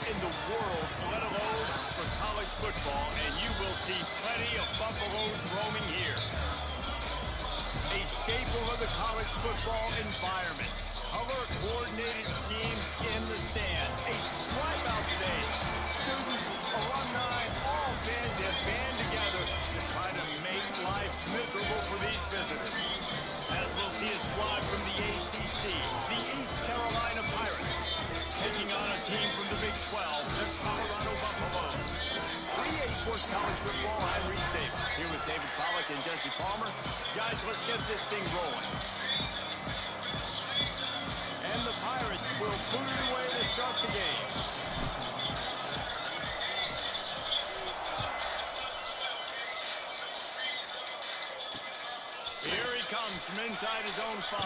in the world, let alone for college football, and you will see plenty of Buffaloes roaming here. A staple of the college football environment. Color-coordinated schemes in the stands. A stripe out today. Students, alumni, all fans have band together to try to make life miserable for these visitors. As we'll see a squad from the ACC, the East Carolina Pirates, taking on a team from the Big 12, the Colorado Buffaloes. EA Sports College Football, I'm Reese Davis, here with David Pollack and Jesse Palmer. Guys, let's get this thing rolling. And the Pirates will put it away to start the game. Here he comes from inside his own 5.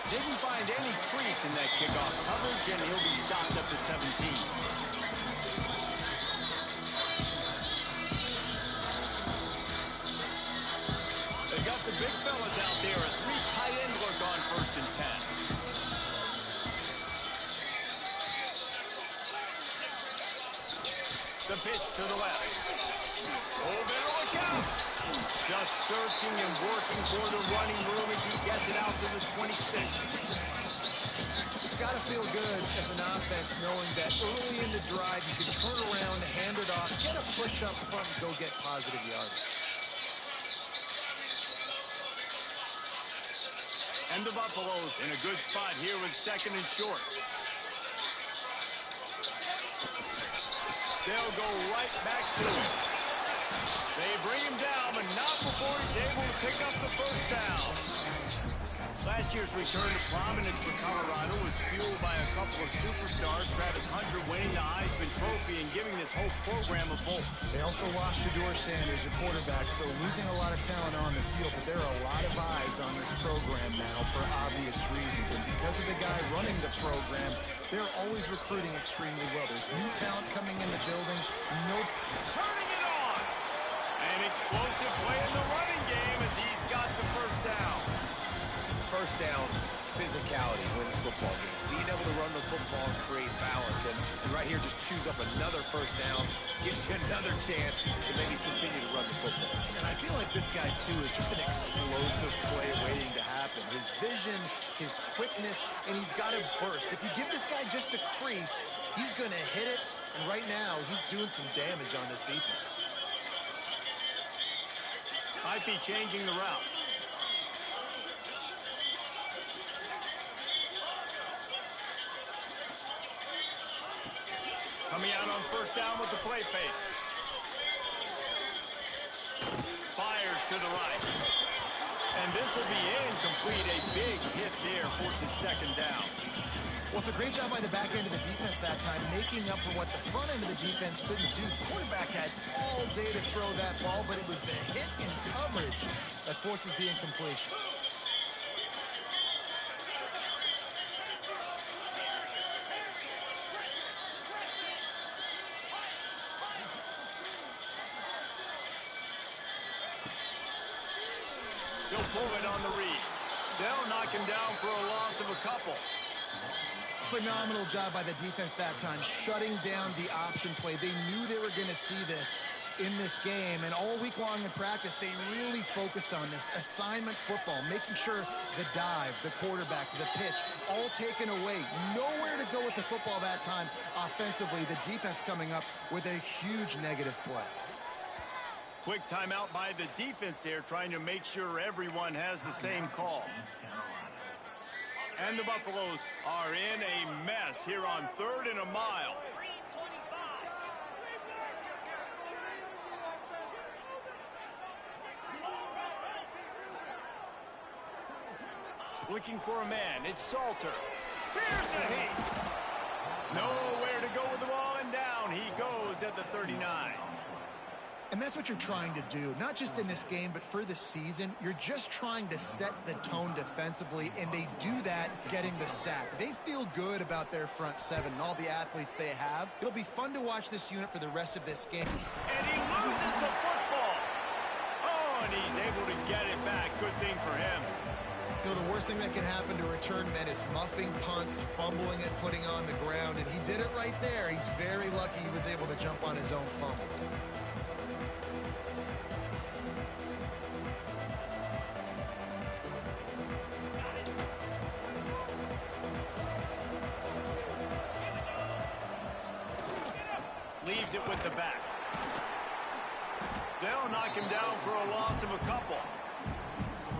Didn't find any crease in that kickoff coverage, and he'll be stopped up to 17. They got the big fellas out there. A 3 tight end look on 1st and 10. The pitch to the left. Oh, better look out. Just searching and working for the running room as he gets it out to the 26. It's got to feel good as an offense knowing that early in the drive you can turn around, hand it off, get a push up front, and go get positive yardage. And the Buffaloes in a good spot here with 2nd and short. They'll go right back to it. They bring him down, but not before he's able to pick up the 1st down. Last year's return to prominence for Colorado was fueled by a couple of superstars, Travis Hunter winning the Heisman Trophy and giving this whole program a bolt. They also lost Shedeur Sanders, a quarterback, so losing a lot of talent on the field, but there are a lot of eyes on this program now for obvious reasons. And because of the guy running the program, they're always recruiting extremely well. There's new talent coming in the building. Turning it on! An explosive play in the running game as he's got the 1st down. 1st down, physicality wins football games. Being able to run the football and create balance. And right here, just choose up another 1st down, gives you another chance to maybe continue to run the football. And I feel like this guy, too, is just an explosive play waiting to happen. His vision, his quickness, and he's got a burst. If you give this guy just a crease, he's going to hit it. And right now, he's doing some damage on this defense. Might be changing the route. Coming out on 1st down with the play fake. Fires to the right. And this will be incomplete. A big hit there forces 2nd down. Well, it's a great job by the back end of the defense that time, making up for what the front end of the defense couldn't do. The quarterback had all day to throw that ball, but it was the hit in coverage that forces the incompletion. He'll pull it on the read. They'll knock him down for a loss of a couple. Phenomenal job by the defense that time, shutting down the option play. They knew they were going to see this in this game, and all week long in practice, they really focused on this assignment football, making sure the dive, the quarterback, the pitch, all taken away. Nowhere to go with the football that time offensively. The defense coming up with a huge negative play. Quick timeout by the defense there, trying to make sure everyone has the same call. And the Buffaloes are in a mess here on 3rd and a mile. Looking for a man. It's Salter. Here's a heat. Nowhere to go with the ball, and down he goes at the 39. And that's what you're trying to do, not just in this game, but for the season. You're just trying to set the tone defensively, and they do that getting the sack. They feel good about their front 7 and all the athletes they have. It'll be fun to watch this unit for the rest of this game. And he loses the football. Oh, and he's able to get it back. Good thing for him. You know, the worst thing that can happen to return men is muffing punts, fumbling it, putting on the ground, and he did it right there. He's very lucky he was able to jump on his own fumble. Leaves it with the back. They'll knock him down for a loss of a couple.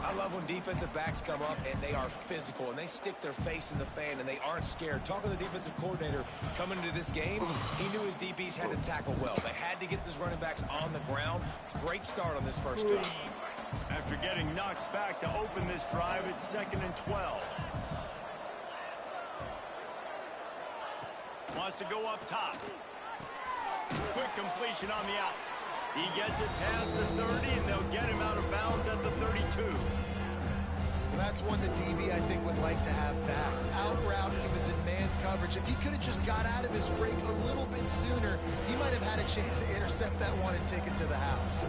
I love when defensive backs come up and they are physical and they stick their face in the fan and they aren't scared. Talking to the defensive coordinator coming into this game, he knew his DBs had to tackle well. They had to get these running backs on the ground. Great start on this first drive. After getting knocked back to open this drive, it's 2nd and 12. Wants to go up top. Quick completion on the out. He gets it past the 30, and they'll get him out of bounds at the 32. Well, that's one the DB, I think, would like to have back. Out route, he was in man coverage. If he could have just got out of his break a little bit sooner, he might have had a chance to intercept that one and take it to the house.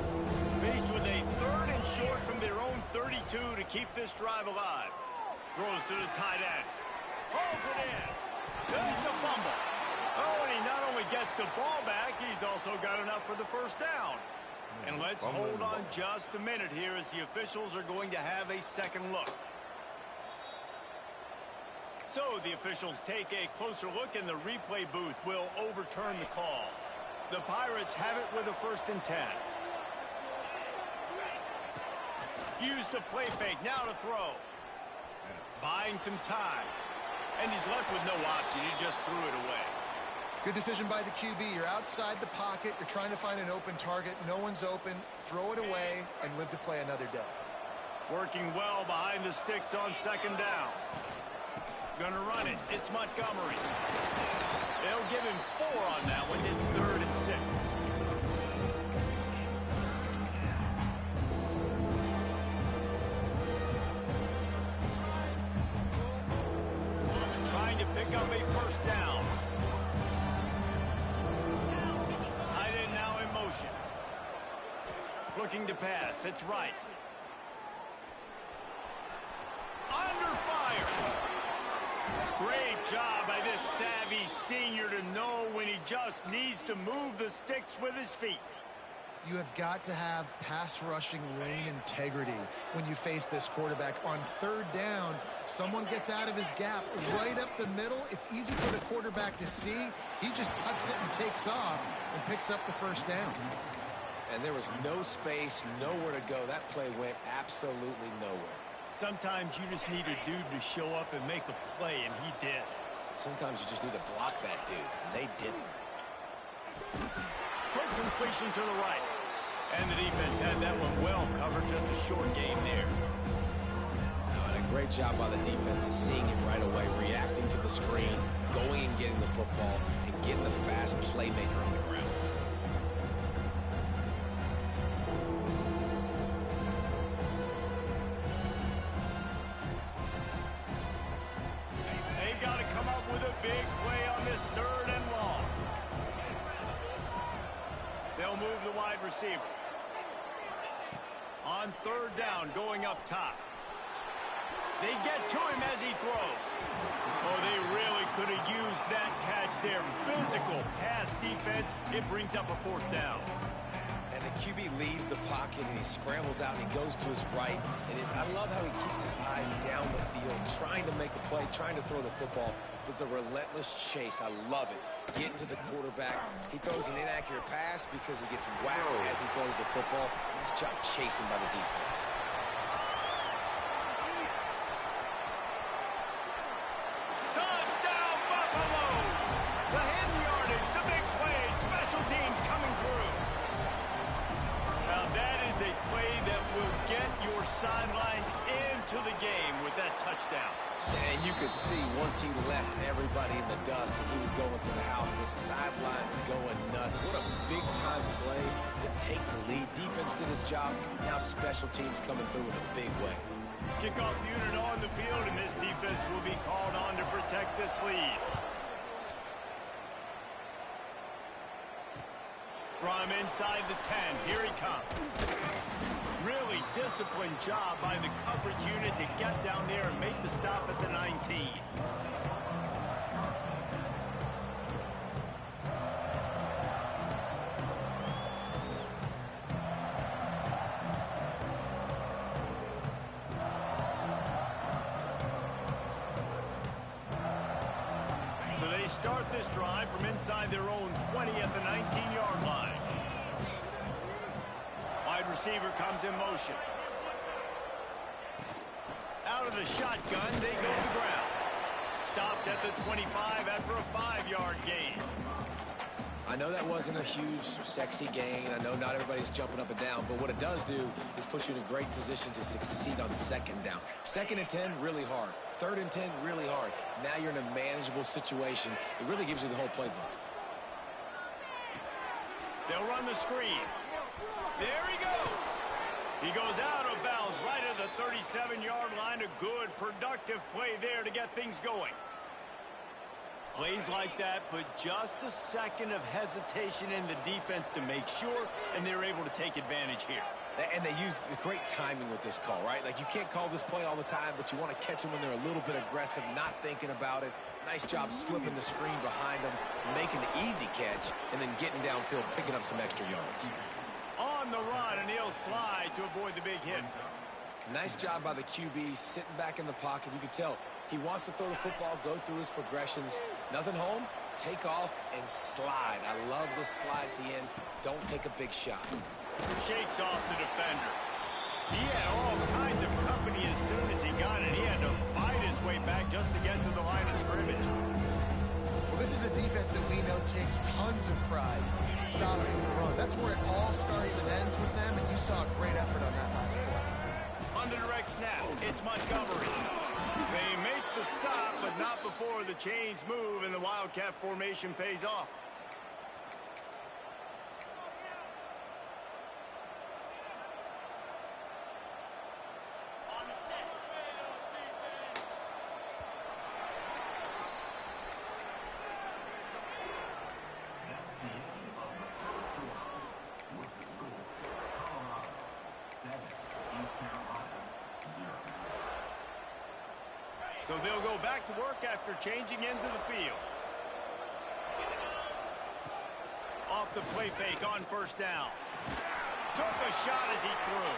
Faced with a 3rd and short from their own 32 to keep this drive alive. Throws to the tight end. Pulls it in. Then it's a fumble. Oh, and he not only gets the ball back, he's also got enough for the first down. And let's hold on just a minute here as the officials are going to have a second look. So the officials take a closer look, and the replay booth will overturn the call. The Pirates have it with a 1st and 10. Use the play fake, now to throw. Buying some time. And he's left with no option, he just threw it away. Good decision by the QB. You're outside the pocket. You're trying to find an open target. No one's open. Throw it away and live to play another day. Working well behind the sticks on 2nd down. Gonna run it. It's Montgomery. They'll give him 4 on that one. It's 3rd and 6. Trying to pick up a 1st down. Looking to pass. It's right. Under fire. Great job by this savvy senior to know when he just needs to move the sticks with his feet. You have got to have pass rushing lane integrity when you face this quarterback. On 3rd down, someone gets out of his gap right up the middle. It's easy for the quarterback to see. He just tucks it and takes off and picks up the 1st down. And there was no space, nowhere to go. That play went absolutely nowhere. Sometimes you just need a dude to show up and make a play, and he did. Sometimes you just need to block that dude, and they didn't. Quick completion to the right. And the defense had that one well covered, just a short game there. And a great job by the defense, seeing it right away, reacting to the screen, going and getting the football, and getting the fast playmaker on the ground. Big play on this 3rd and long. They'll move the wide receiver. On 3rd down, going up top. They get to him as he throws. Oh, they really could have used that catch there. Physical pass defense. It brings up a 4th down. And the QB leaves the pocket and he scrambles out and he goes to his right. And I love how he keeps his eyes down the field, trying to make a play, trying to throw the football. But the relentless chase, I love it. Getting to the quarterback. He throws an inaccurate pass because he gets whacked as he throws the football. Nice job chasing by the defense. Touchdown, Buffaloes! The hidden yardage, the big play, special teams coming through. Now that is a play that will get your sidelines into the game with that touchdown. And you could see once he left everybody in the dust and he was going to the house, the sidelines going nuts. What a big-time play to take the lead. Defense did his job. Now special teams coming through in a big way. Kickoff unit on the field, and this defense will be called on to protect this lead. From inside the 10, here he comes. Really disciplined job by the coverage unit to get down there and make the stop at the 19. So they start this drive from inside their own 20 at the 19-yard line. Wide receiver comes in motion. Out of the shotgun, they go to the ground. Stopped at the 25 after a 5-yard gain. I know that wasn't a huge, sexy gain. I know not everybody's jumping up and down, but what it does do is put you in a great position to succeed on 2nd down. 2nd and 10, really hard. 3rd and 10, really hard. Now you're in a manageable situation. It really gives you the whole playbook. They'll run the screen. There he goes. He goes out of bounds right at the 37-yard line. A good, productive play there to get things going. Plays like that put just a second of hesitation in the defense to make sure, and they're able to take advantage here. And they use the great timing with this call, right? Like, you can't call this play all the time, but you want to catch them when they're a little bit aggressive, not thinking about it. Nice job slipping the screen behind them, making the easy catch, and then getting downfield, picking up some extra yards. On the run, and he'll slide to avoid the big hit. Nice job by the QB, sitting back in the pocket. You can tell he wants to throw the football, go through his progressions. Nothing home, take off, and slide. I love the slide at the end. Don't take a big shot. Shakes off the defender. He had all kinds of company as soon as he got it. He had to fight his way back just to get to the line of scrimmage. Well, this is a defense that we know takes tons of pride stopping the run. That's where it all starts and ends with them, and you saw a great effort on that last play. On the direct snap, it's Montgomery. They make the stop, but not before the chains move and the Wildcat formation pays off. So they'll go back to work after changing into the field. Off the play fake on 1st down. Took a shot as he threw.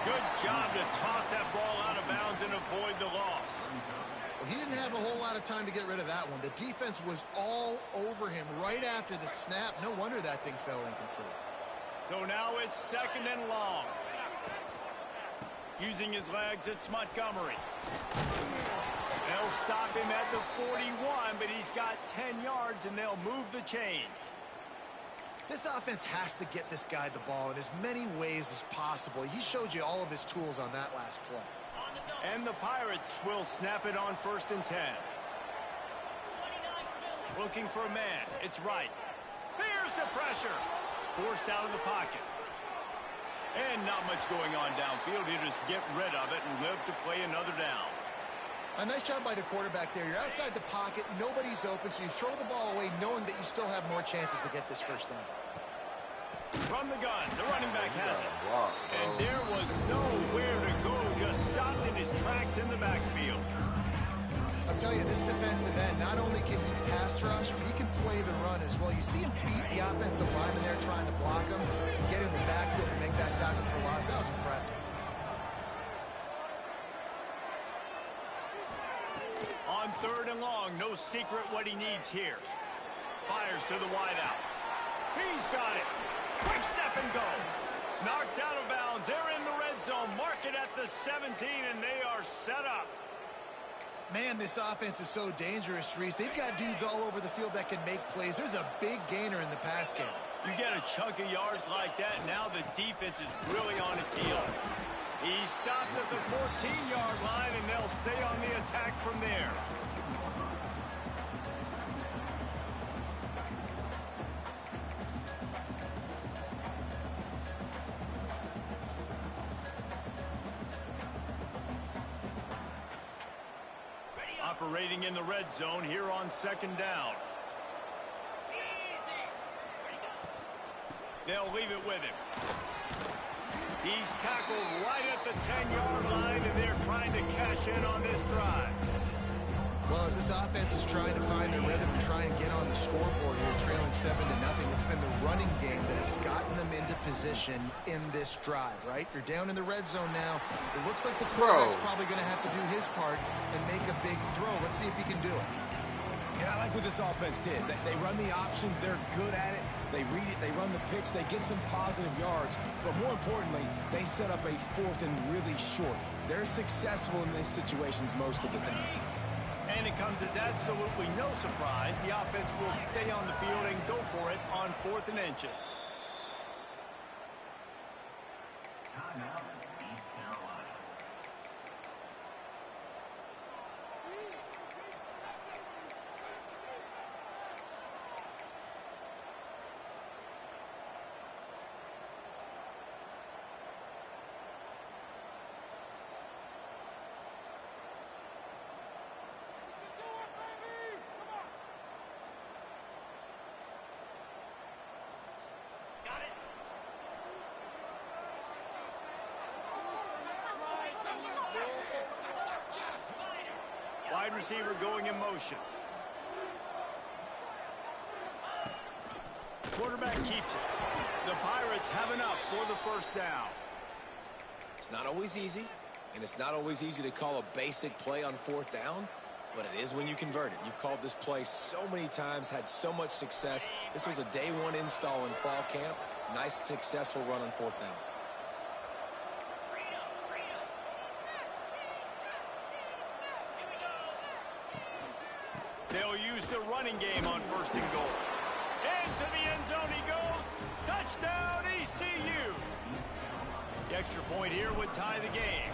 Good job to toss that ball out of bounds and avoid the loss. Well, he didn't have a whole lot of time to get rid of that one. The defense was all over him right after the snap. No wonder that thing fell incomplete. So now it's 2nd and long. Using his legs, it's Montgomery. They'll stop him at the 41, but he's got 10 yards, and they'll move the chains. This offense has to get this guy the ball in as many ways as possible. He showed you all of his tools on that last play. And the Pirates will snap it on 1st and 10. Looking for a man. It's Wright. Here's the pressure. Forced out of the pocket. And not much going on downfield. He'll just get rid of it and live to play another down. A nice job by the quarterback there. You're outside the pocket, nobody's open, so you throw the ball away knowing that you still have more chances to get this 1st down. From the gun, the running back has it. And there was nowhere to go, just stopped in his tracks in the backfield. I'll tell you, this defensive end, not only can he pass rush, but he can play the run as well. You see him beat the offensive lineman there trying to block him, get in the backfield and make that tackle for loss. That was impressive. On 3rd and long, no secret what he needs here. Fires to the wideout. He's got it. Quick step and go. Knocked out of bounds. They're in the red zone. Mark it at the 17, and they are set up. Man, this offense is so dangerous, Reese. They've got dudes all over the field that can make plays. There's a big gainer in the pass game. You get a chunk of yards like that, now the defense is really on its heels. He stopped at the 14-yard line, and they'll stay on the attack from there. Operating in the red zone here on 2nd down. They'll leave it with him. He's tackled right at the 10-yard line, and they're trying to cash in on this drive. Well, as this offense is trying to find their rhythm and try and get on the scoreboard here, trailing 7-0, it's been the running game that has gotten them into position in this drive, right? You're down in the red zone now. It looks like the quarterback's probably going to have to do his part and make a big throw. Let's see if he can do it. Yeah, I like what this offense did. They run the option. They're good at it. They read it. They run the pitch. They get some positive yards. But more importantly, they set up a 4th and really short. They're successful in these situations most of the time. And it comes as absolutely no surprise. The offense will stay on the field and go for it on 4th and inches. Timeout, East Carolina. Wide receiver going in motion. Quarterback keeps it. The Pirates have enough for the first down. It's not always easy, and it's not always easy to call a basic play on 4th down, but it is when you convert it. You've called this play so many times, had so much success. This was a day 1 install in fall camp. Nice, successful run on 4th down. They'll use the running game on 1st and goal. Into the end zone he goes. Touchdown, ECU. The extra point here would tie the game.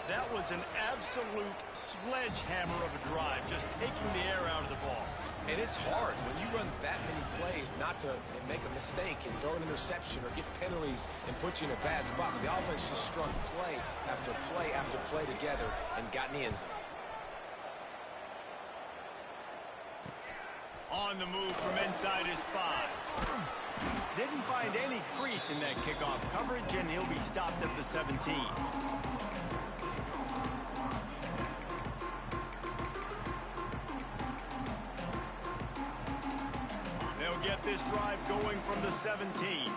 That was an absolute sledgehammer of a drive, just taking the air out of the ball. And it's hard when you run that many plays not to make a mistake and throw an interception or get penalties and put you in a bad spot. But the offense just strung play after play after play together and got in the end zone. On the move from inside his 5. Didn't find any crease in that kickoff coverage, and he'll be stopped at the 17. They'll get this drive going from the 17.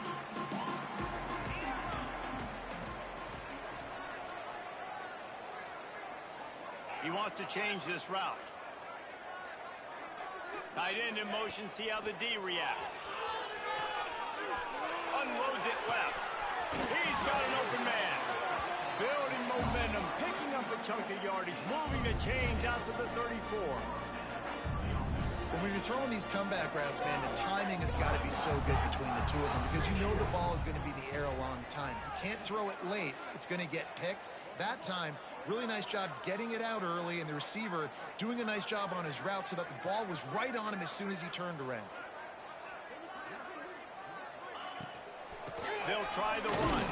He wants to change this route. Tight end in motion, see how the D reacts. Unloads it left. He's got an open man. Building momentum, picking up a chunk of yardage, moving the chains out to the 34. When you're throwing these comeback routes, man, the timing has got to be so good between the two of them because you know the ball is going to be in the air a long time. You can't throw it late. It's going to get picked. That time, really nice job getting it out early, and the receiver doing a nice job on his route so that the ball was right on him as soon as he turned around. They'll try the run.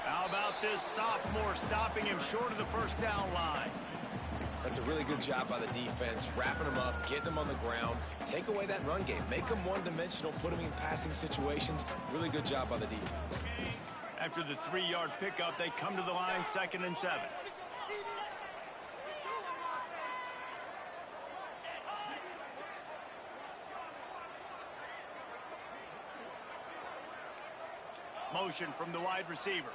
How about this sophomore stopping him short of the first down line? That's a really good job by the defense, wrapping them up, getting them on the ground. Take away that run game. Make them one-dimensional, put them in passing situations. Really good job by the defense. After the 3-yard pickup, they come to the line, 2nd and 7. Motion from the wide receiver.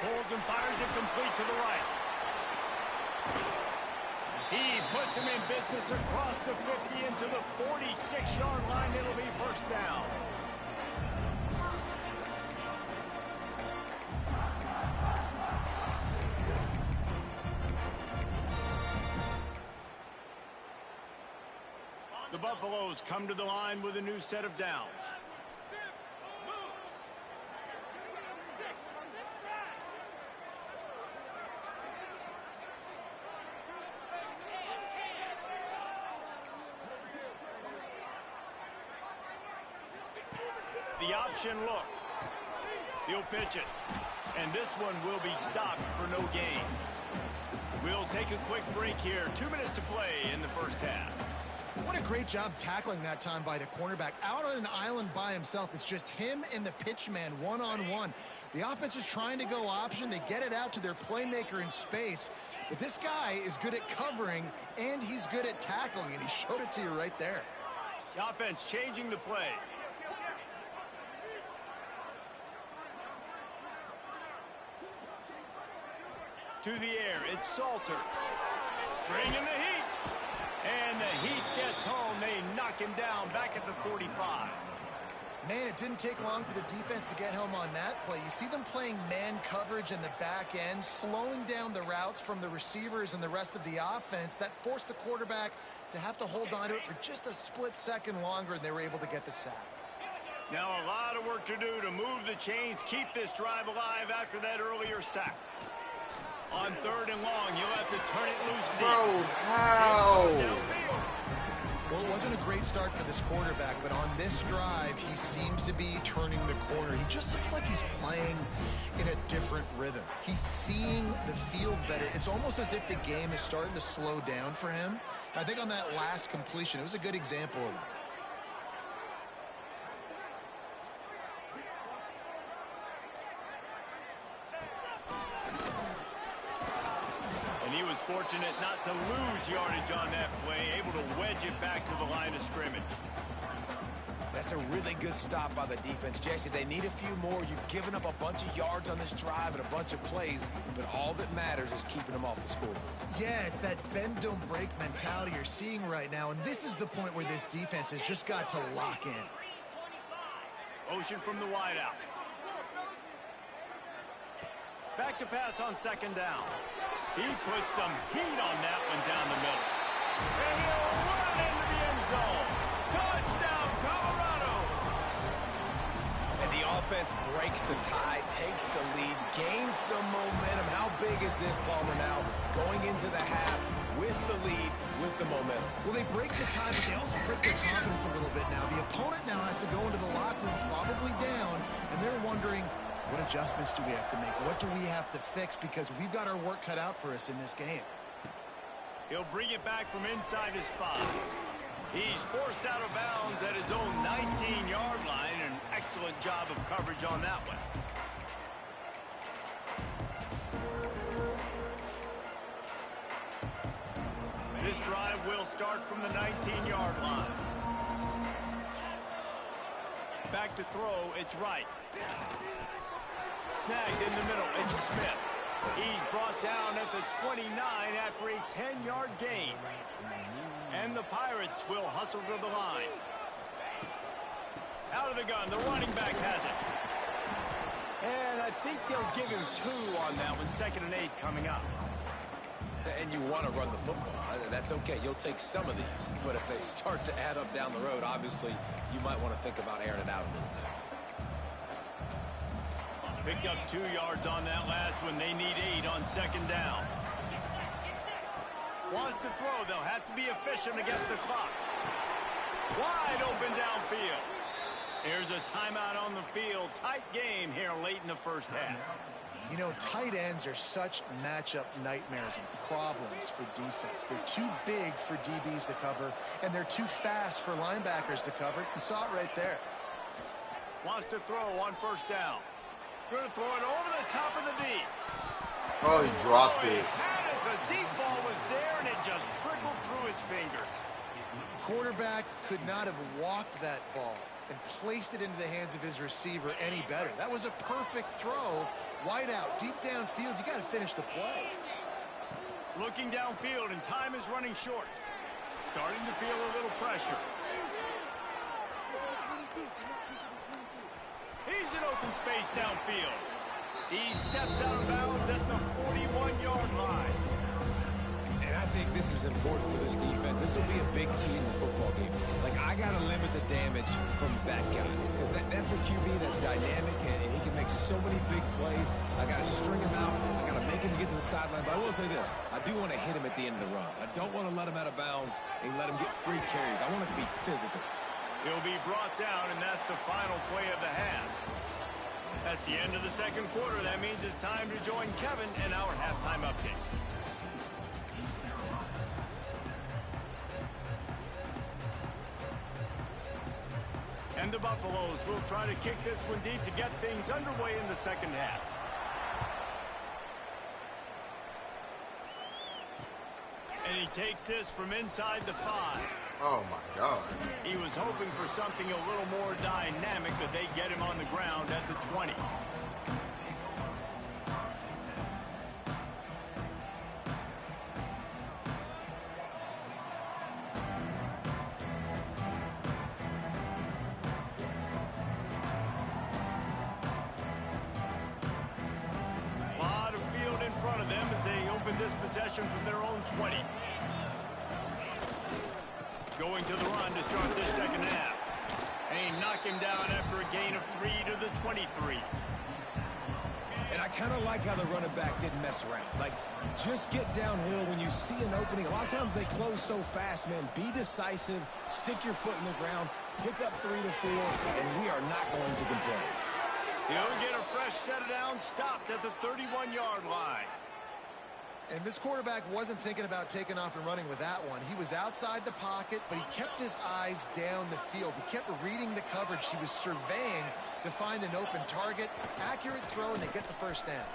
Pulls and fires it complete to the right. He puts him in business across the 50 into the 46-yard line. It'll be first down. The Buffaloes come to the line with a new set of downs. The option look. He'll pitch it. And this one will be stopped for no gain. We'll take a quick break here. 2 minutes to play in the first half. What a great job tackling that time by the cornerback. Out on an island by himself. It's just him and the pitch man one-on-one. The offense is trying to go option. They get it out to their playmaker in space. But this guy is good at covering, and he's good at tackling, and he showed it to you right there. The offense changing the play. To the air, it's Salter. Bringing the heat. And the Heat gets home. They knock him down back at the 45. Man, it didn't take long for the defense to get home on that play. You see them playing man coverage in the back end, slowing down the routes from the receivers and the rest of the offense. That forced the quarterback to have to hold on to it for just a split second longer, and they were able to get the sack. Now a lot of work to do to move the chains, keep this drive alive after that earlier sack. On 3rd and long, you'll have to turn it loose deep. Bro, how? Well, it wasn't a great start for this quarterback, but on this drive, he seems to be turning the corner. He just looks like he's playing in a different rhythm. He's seeing the field better. It's almost as if the game is starting to slow down for him. I think on that last completion, it was a good example of that. Fortunate not to lose yardage on that play, able to wedge it back to the line of scrimmage. That's a really good stop by the defense. Jesse, they need a few more. You've given up a bunch of yards on this drive and a bunch of plays, but all that matters is keeping them off the scoreboard. Yeah, it's that bend, don't break mentality you're seeing right now, and this is the point where this defense has just got to lock in. Motion from the wideout. Back to pass on 2nd down. He puts some heat on that one down the middle. And he'll run into the end zone. Touchdown, Colorado! And the offense breaks the tie, takes the lead, gains some momentum. How big is this, Palmer, now? Going into the half with the lead, with the momentum. Well, they break the tie, but they also break their confidence a little bit now. The opponent now has to go into the locker room probably down, and they're wondering, what adjustments do we have to make? What do we have to fix? Because we've got our work cut out for us in this game. He'll bring it back from inside his 5. He's forced out of bounds at his own 19-yard line. An excellent job of coverage on that one. This drive will start from the 19-yard line. Back to throw, it's Wright. Snagged in the middle, it's Smith. He's brought down at the 29 after a 10-yard gain. And the Pirates will hustle to the line. Out of the gun, the running back has it. And I think they'll give him 2 on that one, 2nd and 8 coming up. And you want to run the football. That's okay. You'll take some of these. But if they start to add up down the road, obviously, you might want to think about airing it out a little bit. Picked up 2 yards on that last one. They need 8 on 2nd down. Wants to throw. They'll have to be efficient against the clock. Wide open downfield. Here's a timeout on the field. Tight game here late in the first half. You know, tight ends are such matchup nightmares and problems for defense. They're too big for DBs to cover, and they're too fast for linebackers to cover. You saw it right there. Wants to throw on 1st down. Going to throw it over the top of the deep. Oh, he dropped it. The deep ball was there, and it just trickled through his fingers. Quarterback could not have walked that ball and placed it into the hands of his receiver any better. That was a perfect throw. Wide out, deep downfield. You got to finish the play. Looking downfield, and time is running short. Starting to feel a little pressure. He's in open space downfield. He steps out of bounds at the 41-yard line. And I think this is important for this defense. This will be a big key in the football game. Like, I got to limit the damage from that guy. Because that's a QB that's dynamic, and he can make so many big plays. I got to string him out. I got to make him get to the sideline. But I will say this. I do want to hit him at the end of the runs. I don't want to let him out of bounds and let him get free carries. I want it to be physical. He'll be brought down, and that's the final play of the half. That's the end of the 2nd quarter. That means it's time to join Kevin in our halftime update. And the Buffaloes will try to kick this one deep to get things underway in the second half. And he takes this from inside the 5. Oh, my God. He was hoping for something a little more dynamic, that they get him on the ground at the 20. A lot of field in front of them as they open this possession from their own 20. Going to the run to start this second half. And he knocked him down after a gain of 3 to the 23. And I kind of like how the running back didn't mess around. Like, just get downhill when you see an opening. A lot of times they close so fast, man. Be decisive, stick your foot in the ground, pick up 3 to 4, and we are not going to complain. He'll get a fresh set of downs, stopped at the 31-yard line. And this quarterback wasn't thinking about taking off and running with that one. He was outside the pocket, but he kept his eyes down the field. He kept reading the coverage. He was surveying to find an open target. Accurate throw, and they get the first down.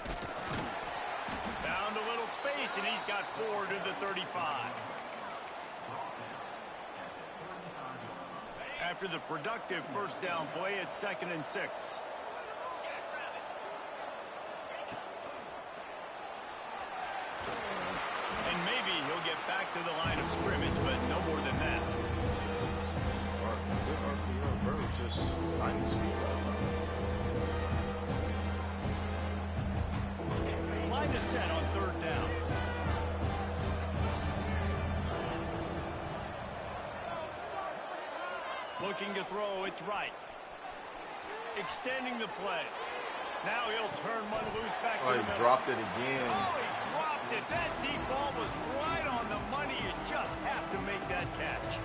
Found a little space, and he's got 4 to the 35. After the productive first down play, it's 2nd and 6. And maybe he'll get back to the line of scrimmage, but no more than that. Line is set on 3rd down. Looking to throw, it's right. Extending the play. Now he'll turn one loose back to the middle. He dropped it again. Oh, he dropped it. That deep ball was right on the money. You just have to make that catch.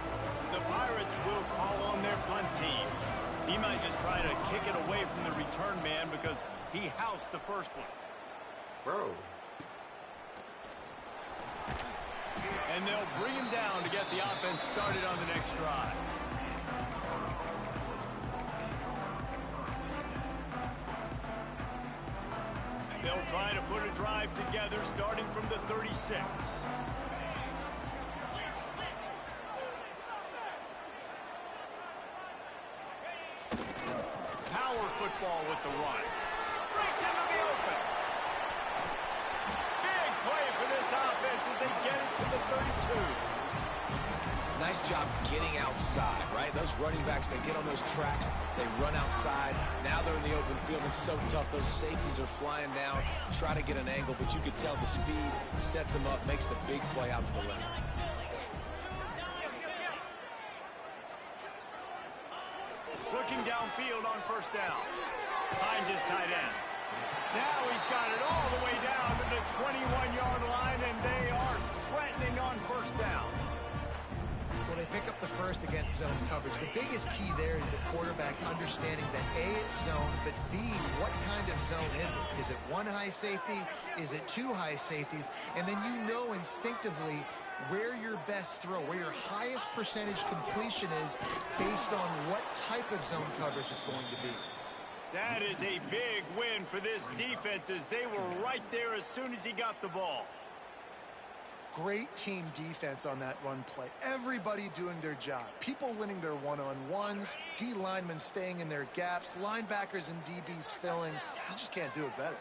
The Pirates will call on their punt team. He might just try to kick it away from the return man because he housed the first one. Bro. And they'll bring him down to get the offense started on the next drive. They'll try to put a drive together starting from the 36. Power football with the run. Breaks into the open. Big play for this offense as they get it to the 32. Nice job getting outside, right? Those running backs, they get on those tracks, they run outside. Now they're in the open field. It's so tough. Those safeties are flying down, try to get an angle, but you could tell the speed sets them up, makes the big play out to the left. Looking downfield on first down. Finds his tight end. Now he's got it all the way down to the 21-yard line, and they are threatening on first down. Well, they pick up the first against zone coverage. The biggest key there is the quarterback understanding that A, it's zone, but B, what kind of zone is it? Is it one high safety? Is it two high safeties? And then you know instinctively where your best throw, where your highest percentage completion is based on what type of zone coverage it's going to be. That is a big win for this defense as they were right there as soon as he got the ball. Great team defense on that run play. Everybody doing their job. People winning their one-on-ones, D linemen staying in their gaps, linebackers and DBs filling. You just can't do it better.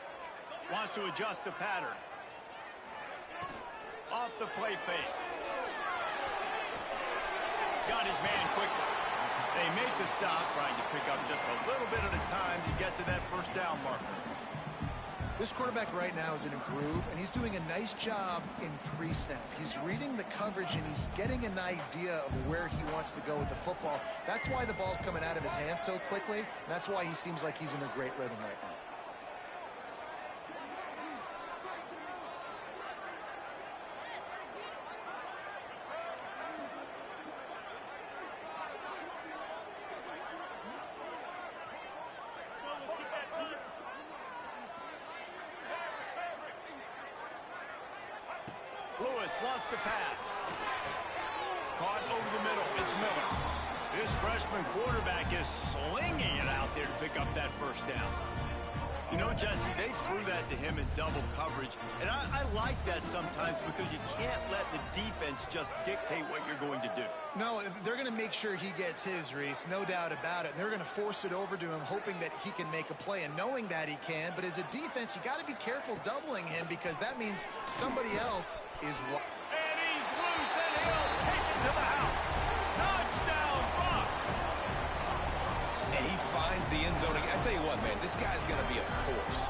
Wants to adjust the pattern. Off the play fake. Got his man quickly. They make the stop, trying to pick up just a little bit at a time to get to that first down marker. This quarterback right now is in a groove, and he's doing a nice job in pre-snap. He's reading the coverage, and he's getting an idea of where he wants to go with the football. That's why the ball's coming out of his hands so quickly, and that's why he seems like he's in a great rhythm right now. Lewis wants to pass. Caught over the middle. It's Miller. This freshman quarterback is slinging it out there to pick up that first down. You know, Jesse, they threw that to him in double coverage, and I like that sometimes because you can't let the defense just dictate what you're going to do. No, they're going to make sure he gets his, Reese, no doubt about it. And they're going to force it over to him, hoping that he can make a play and knowing that he can. But as a defense, you got to be careful doubling him because that means somebody else is... And he's loose, and he'll take it to the house. Touchdown, Bucks! And he finds the end zone. I tell you what, man, this guy's going to be a force.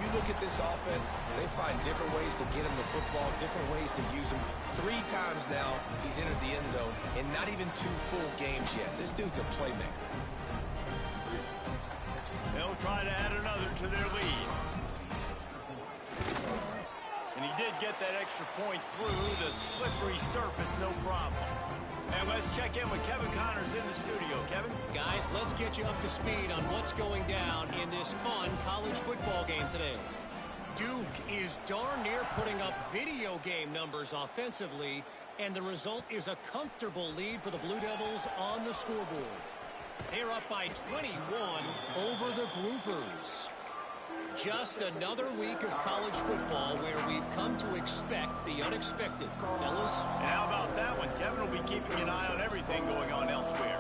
You look at this offense, they find different ways to get him the football, different ways to use him. 3 times now he's entered the end zone, and not even 2 full games yet. This dude's a playmaker. They'll try to add another to their lead. And he did get that extra point through the slippery surface, no problem. And let's check in with Kevin Connors in the studio. Kevin? Guys, let's get you up to speed on what's going down in this fun college football game today. Duke is darn near putting up video game numbers offensively, and the result is a comfortable lead for the Blue Devils on the scoreboard. They're up by 21 over the Groupers. Just another week of college football where we've come to expect the unexpected, fellas. And how about that one? Kevin will be keeping an eye on everything going on elsewhere.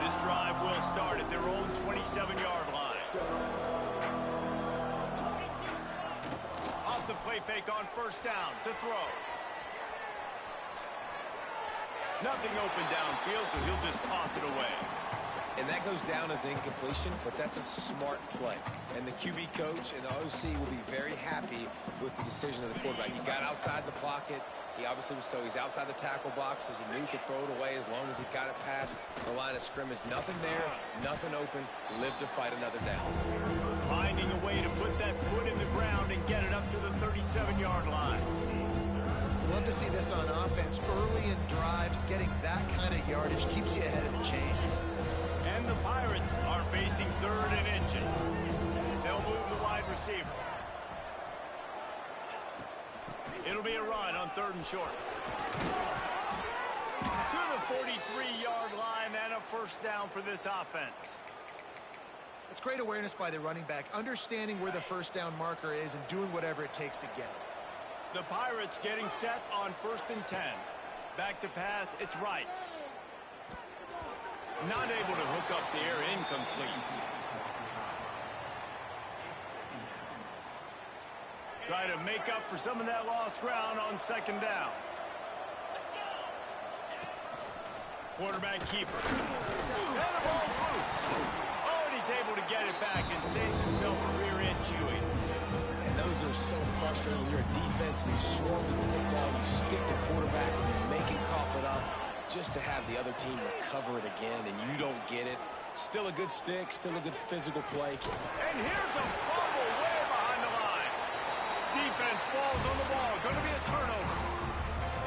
This drive will start at their own 27-yard line. Off the play fake on first down to throw. Nothing open downfield, so he'll just toss it away. And that goes down as incompletion, but that's a smart play. And the QB coach and the OC will be very happy with the decision of the quarterback. He got outside the pocket. He obviously was he's outside the tackle boxes. He knew he could throw it away as long as he got it past the line of scrimmage. Nothing there, nothing open. Live to fight another down. Finding a way to put that foot in the ground and get it up to the 37-yard line. Love to see this on offense. Early in drives, getting that kind of yardage keeps you ahead of the chains. And the Pirates are facing 3rd and inches. They'll move the wide receiver. It'll be a run on 3rd and short. To the 43-yard line and a first down for this offense. It's great awareness by the running back, understanding where the first down marker is and doing whatever it takes to get it. The Pirates getting set on 1st and 10. Back to pass, it's right. Not able to hook up there, incomplete. Try to make up for some of that lost ground on 2nd down. Quarterback keeper. And the ball's loose. Oh, and he's able to get it back and saves himself a rear end chewing. And those are so frustrating when you're a defense and you swarm to the football, you stick the quarterback and you make him cough it up. Just to have the other team recover it again and you don't get it. Still a good stick, still a good physical play. And here's a fumble way behind the line. Defense falls on the ball. Going to be a turnover.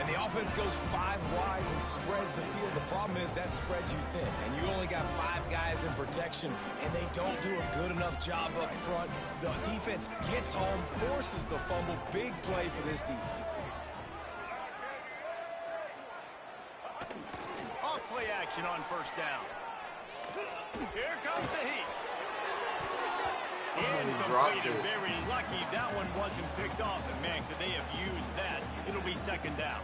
And the offense goes 5 wides and spreads the field. The problem is that spreads you thin. And you only got 5 guys in protection, and they don't do a good enough job up front. The defense gets home, forces the fumble. Big play for this defense. Play action on first down. Here comes the heat. Incomplete and very lucky that one wasn't picked off. And man, could they have used that? It'll be 2nd down.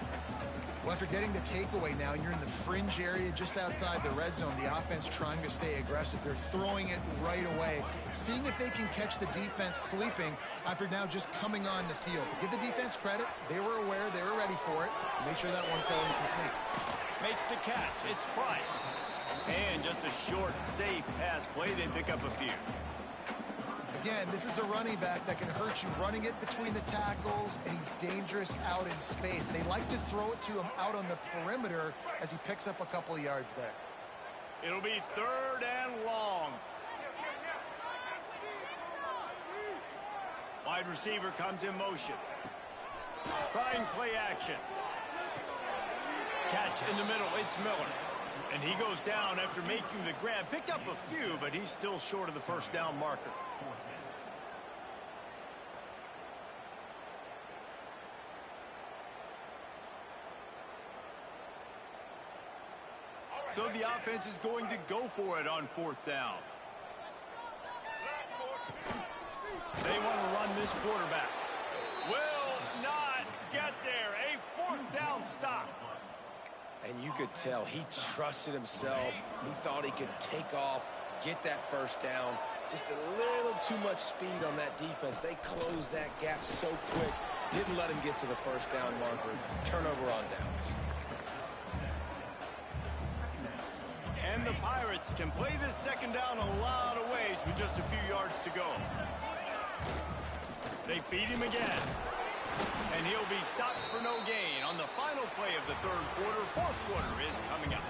Well, after getting the takeaway now, and you're in the fringe area just outside the red zone, the offense trying to stay aggressive. They're throwing it right away, seeing if they can catch the defense sleeping after now just coming on the field. But give the defense credit. They were aware. They were ready for it. Make sure that one fell incomplete. Makes the catch. It's Price. And just a short, safe pass play. They pick up a few. Again, this is a running back that can hurt you running it between the tackles, and he's dangerous out in space. They like to throw it to him out on the perimeter as he picks up a couple of yards there. It'll be 3rd and long. Wide receiver comes in motion. Trying play action. Catch in the middle, it's Miller. And he goes down after making the grab. Picked up a few, but he's still short of the first down marker. So the offense is going to go for it on 4th down. They want to run this quarterback. Will not get there. A 4th down stop. And you could tell he trusted himself. He thought he could take off, get that first down. Just a little too much speed on that defense. They closed that gap so quick. Didn't let him get to the first down marker. Turnover on downs. And the Pirates can play this 2nd down a lot of ways with just a few yards to go. They feed him again. And he'll be stopped for no gain on the final play of the 3rd quarter. 4th quarter is coming up.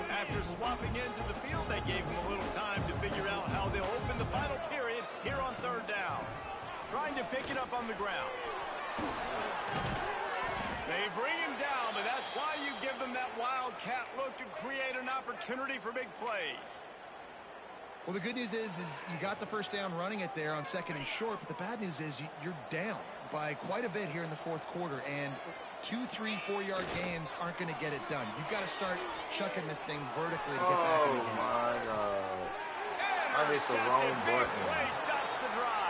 After swapping into the field, they gave him a little time to figure out how they'll open the final period here on 3rd down. Trying to pick it up on the ground. They bring him down, but that's why you give them that wildcat look to create an opportunity for big plays. Well, the good news is you got the first down running it there on 2nd and short, but the bad news is you're down by quite a bit here in the 4th quarter, and 2, 3, 4-yard gains aren't going to get it done. You've got to start chucking this thing vertically to get back in the game. Oh, my God. I hit the wrong button. Play stops the drive.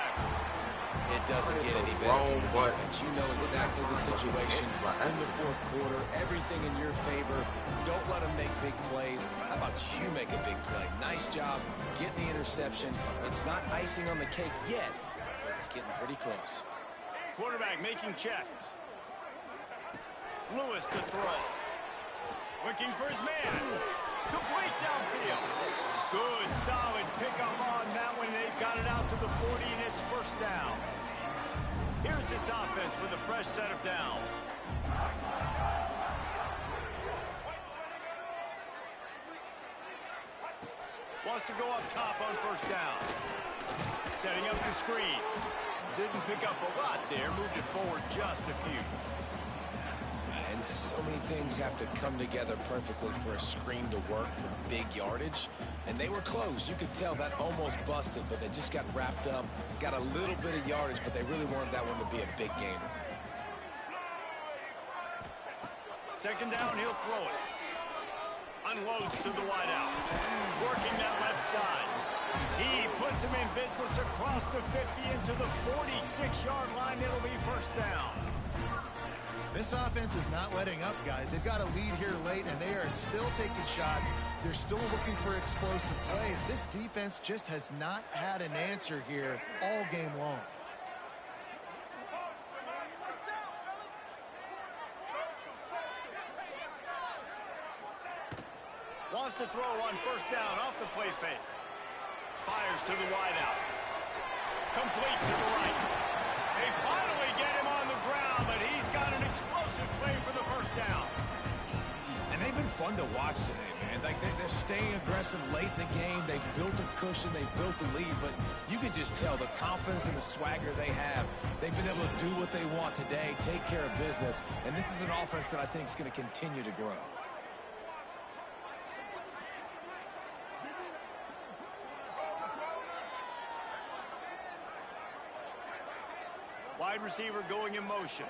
It doesn't get any better for the defense. You know exactly the situation in the 4th quarter. Everything in your favor. Don't let them make big plays. How about you make a big play? Nice job. Get the interception. It's not icing on the cake yet, but it's getting pretty close. Quarterback making checks. Lewis to throw. Looking for his man. Complete downfield. Good, solid pickup on that one. They've got it out to the 40, and it's 1st down. Here's this offense with a fresh set of downs. Wants to go up top on 1st down. Setting up the screen. Didn't pick up a lot there. Moved it forward just a few. And so many things have to come together perfectly for a screen to work for big yardage. And they were close. You could tell that almost busted, but they just got wrapped up, got a little bit of yardage, but they really wanted that one to be a big gainer. 2nd down, he'll throw it. Unloads to the wideout. Working that left side. He puts him in business across the 50 into the 46-yard line. It'll be 1st down. This offense is not letting up, guys. They've got a lead here late, and they are still taking shots. They're still looking for explosive plays. This defense just has not had an answer here all game long. Wants to throw on 1st down off the play fake. Fires to the wideout. Complete to the right. They finally get him on the ground, but he's got an explosive play for the 1st down. And they've been fun to watch today, man. Like they're staying aggressive late in the game. They've built a cushion. They've built a lead. But you can just tell the confidence and the swagger they have. They've been able to do what they want today, take care of business. And this is an offense that I think is going to continue to grow. Wide receiver going in motion.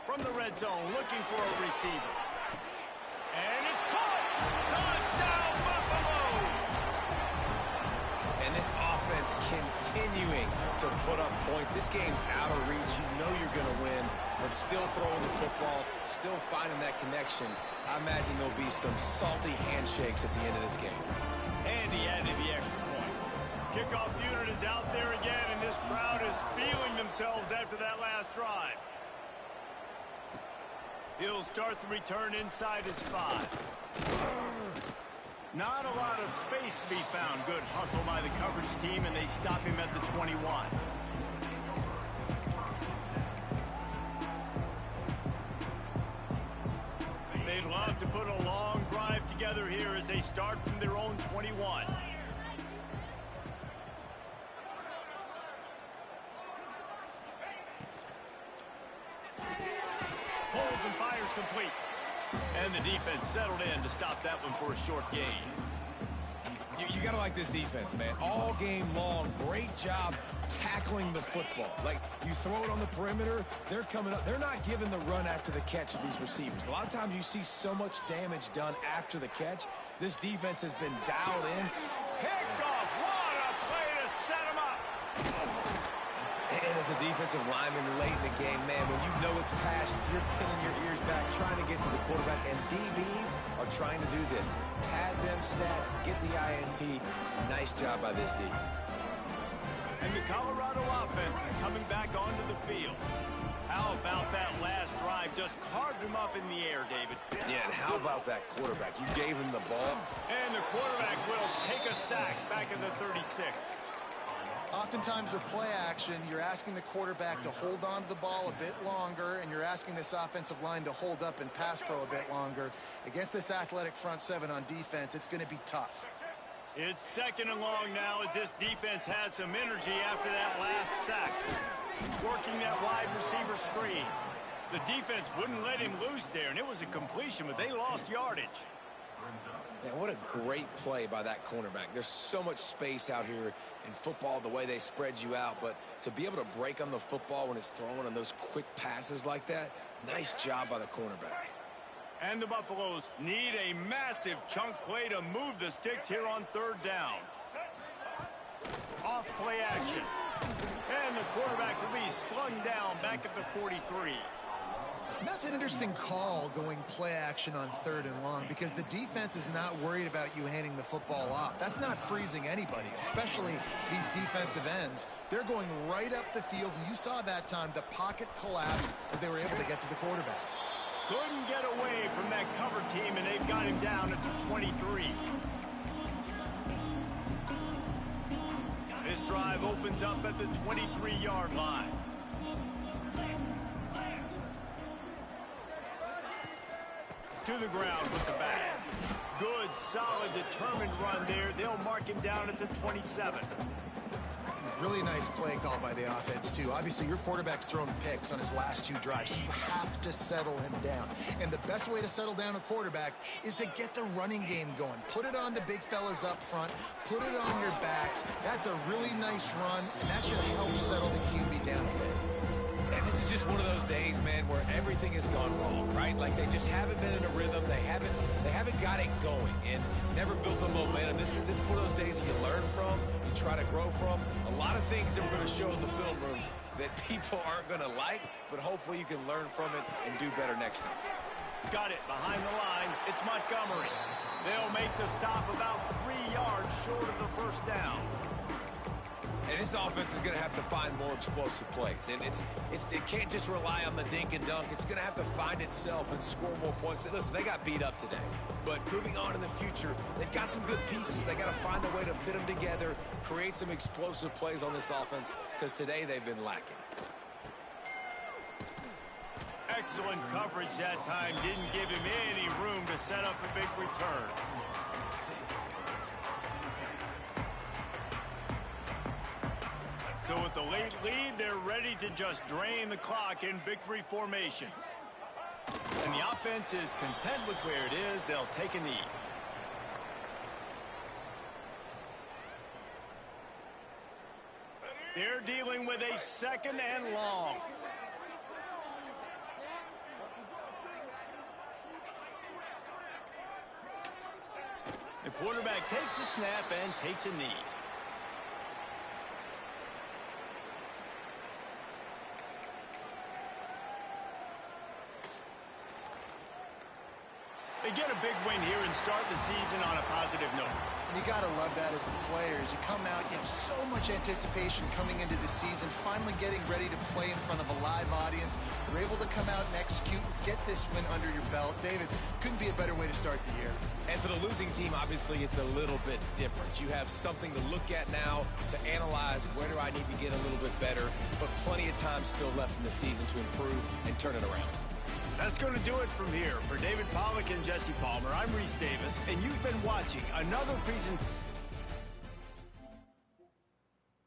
From the red zone, looking for a receiver. And it's caught! Touchdown, Buffaloes! And this offense continuing to put up points. This game's out of reach. You know you're going to win, but still throwing the football, still finding that connection. I imagine there'll be some salty handshakes at the end of this game. And he added the extra point. Kickoff unit is out there again, and this crowd is feeling themselves after that last drive. He'll start the return inside his 5. Not a lot of space to be found. Good hustle by the coverage team, and they stop him at the 21. They'd love to put a long drive together here as they start from their own 21. pulls and fires complete. And the defense settled in to stop that one for a short gain. You got to like this defense, man. All game long, great job tackling the football. Like, you throw it on the perimeter, they're coming up. They're not giving the run after the catch of these receivers. A lot of times you see so much damage done after the catch. This defense has been dialed in. Picked off. What a play to set him up. And as a defensive lineman late in the game, man, when you know it's past, you're pinning your ears back, trying to get to the quarterback, and DBs are trying to do this. Pad them stats, get the INT. Nice job by this D. And the Colorado offense is coming back onto the field. How about that last drive? Just carved him up in the air, David. Yeah, and how about that quarterback? You gave him the ball. And the quarterback will take a sack back in the 36. Oftentimes with play action, you're asking the quarterback to hold on to the ball a bit longer, and you're asking this offensive line to hold up in pass pro a bit longer. Against this athletic front seven on defense, it's going to be tough. It's second and long now as this defense has some energy after that last sack. Working that wide receiver screen. The defense wouldn't let him loose there, and it was a completion, but they lost yardage. Man, what a great play by that cornerback. There's so much space out here in football, the way they spread you out, but to be able to break on the football when it's thrown on those quick passes like that, nice job by the cornerback. And the Buffaloes need a massive chunk play to move the sticks here on third down. Off play action. And the quarterback will be slung down back at the 43. And that's an interesting call, going play action on third and long, because the defense is not worried about you handing the football off. That's not freezing anybody, especially these defensive ends. They're going right up the field, and you saw that time the pocket collapse as they were able to get to the quarterback. Couldn't get away from that cover team, and they've got him down at the 23. This drive opens up at the 23-yard line. To the ground with the bat. Good, solid, determined run there. They'll mark him down at the 27. Really nice play call by the offense, too. Obviously, your quarterback's thrown picks on his last two drives, so you have to settle him down. And the best way to settle down a quarterback is to get the running game going. Put it on the big fellas up front. Put it on your backs. That's a really nice run, and that should help settle the QB down a bit. And this is just one of those days, man, where everything has gone wrong, right? Like, they just haven't been in a rhythm. They haven't got it going and never built the momentum. This is one of those days that you learn from, you try to grow from. A lot of things that we're going to show in the film room that people aren't going to like, but hopefully you can learn from it and do better next time. Got it behind the line. It's Montgomery. They'll make the stop about 3 yards short of the first down. And this offense is going to have to find more explosive plays. And it can't just rely on the dink and dunk. It's going to have to find itself and score more points. Listen, they got beat up today. But moving on in the future, they've got some good pieces. They got to find a way to fit them together, create some explosive plays on this offense, because today they've been lacking. Excellent coverage that time. Didn't give him any room to set up a big return. So with the late lead, they're ready to just drain the clock in victory formation. And the offense is content with where it is. They'll take a knee. They're dealing with a second and long. The quarterback takes a snap and takes a knee. They get a big win here and start the season on a positive note. You got to love that as the players. You come out, you have so much anticipation coming into the season, finally getting ready to play in front of a live audience. You're able to come out and execute, get this win under your belt. David, couldn't be a better way to start the year. And for the losing team, obviously, it's a little bit different. You have something to look at now to analyze where do I need to get a little bit better, but plenty of time still left in the season to improve and turn it around. That's going to do it from here. For David Pollack and Jesse Palmer, I'm Reese Davis, and you've been watching another presentation.